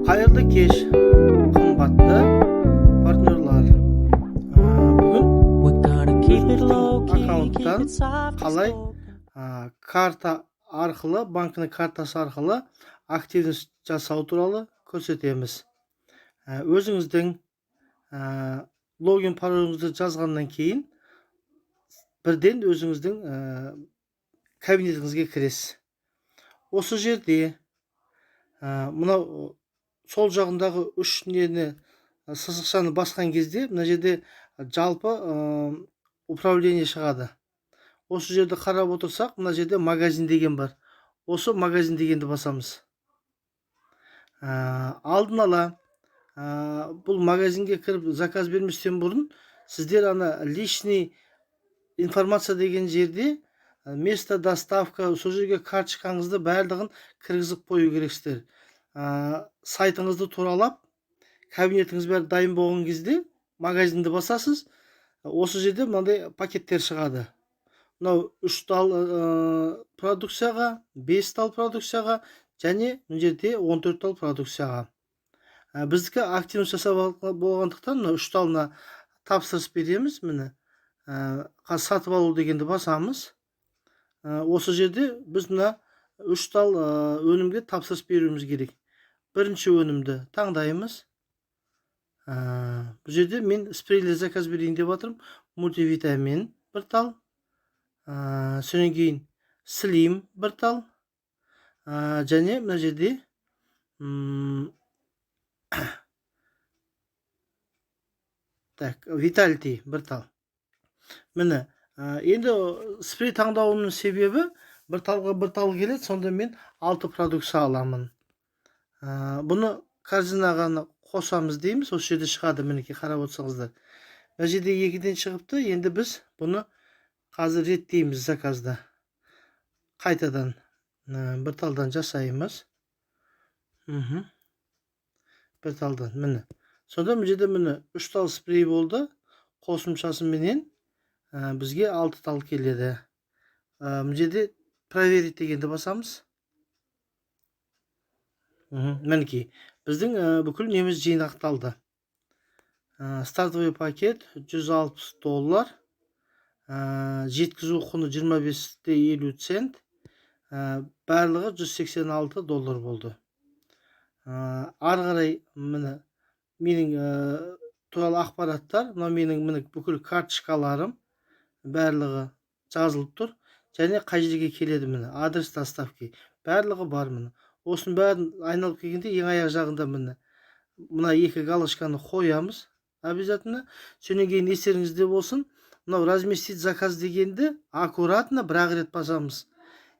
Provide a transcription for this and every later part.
Hayırlı kеш, kımbatlı partnerlar. Bugün özümüzdün akkaunттан қалай карта арқылы, банкінің картасы арқылы активность жасау туралы көрсетеміз. Өзіңіздің логин пароліңізді жазғаннан кейін бірден өзіңіздің кабинетіңізге кіресіз. Осы жерде мынау сол жағындағы үш нені сызықшаны басқан кезде мына жерде жалпы управление шығады. Осы жерде қарап отырсақ, мына жерде магазин деген бар. Осы магазин дегенді басамыз. Алдын ала бұл магазинге кіріп заказ берместен бұрын сіздер ана личный информация деген жерде место доставка, сол жерге карточкаңызды барлығын кіргізіп қою керексіздер. Сайтыңызды туралап, кабинетіңіз бәрі дайын болған кезде магазинді басасыз. Осы жерде мынандай пакеттер шығады. Мынау 3 тал продукцияға, 5 тал продукцияға және мына жерде 14 тал продукцияға. Біздікі активность жасап болғандықтан 3 талына тапсырыс береміз. Міне сатып алу дегенді басамыз. Осы жерде біз мына 3 тал өнімге тапсырыс беруіміз керек. Бірінші өнімді таңдаймыз. Бұл жерде мен спрейлер заказ берейін деп жатырмын. Мультивитамин 1 тал. Сонан кейін слим 1 тал. Және мына жерде Vitality 1 тал. Міне, енді спрей таңдауымның себебі 1 талға 1 тал келеді, сонда мен 6 продукция аламын. Бұны корзинаға қосамыз дейміз, осы жерде шығады, мінекей қарап отырсаңыздар. Мына жерде 2-ден шығыпты, енді біз бұны қазір реттейміз заказда. Қайтадан 1 талдан жасаймыз. 1 талдан, міне. Сонда мына жерде міне 3 тал спрей болды, қосымшасыменен бізге 6 тал келеді. Мына жерде проверить дегенді басамыз. Мінекей, біздің бүкіл неміз жинақталды. Стартовый пакет $160, жеткізу құны 25,50 цент, барлығы $186 болды. Ары қарай міне менің туралы ақпараттар, мына менің бүкіл карточкаларым барлығы жазылып тұр. Және қай жерге келеді міне, адрес доставки барлығы бар міне. Осының бәрін айналып келгенде ең аяқ жағында міне мына 2 галочканы қоямыз обязательно. Сонан кейін естеріңізде болсын, мынау разместить заказ дегенді аккуратно бір-ақ рет басамыз.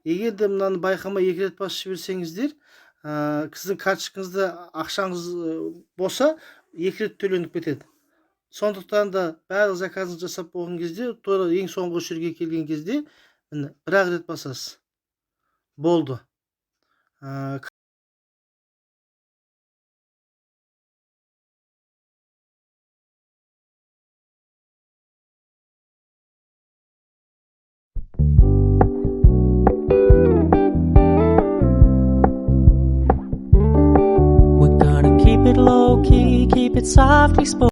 Егер де мынаны байқамай 2 рет басып жіберсеңіздер, сіздің карточкаңызда ақшаңыз болса 2 рет төленіп кетеді. Сондықтан да барлық заказыңызды жасап болған кезде, тура ең соңғы жерге келген кезде бір-ақ рет басасыз. Болды. We're gonna keep it low key, keep it softly spoken.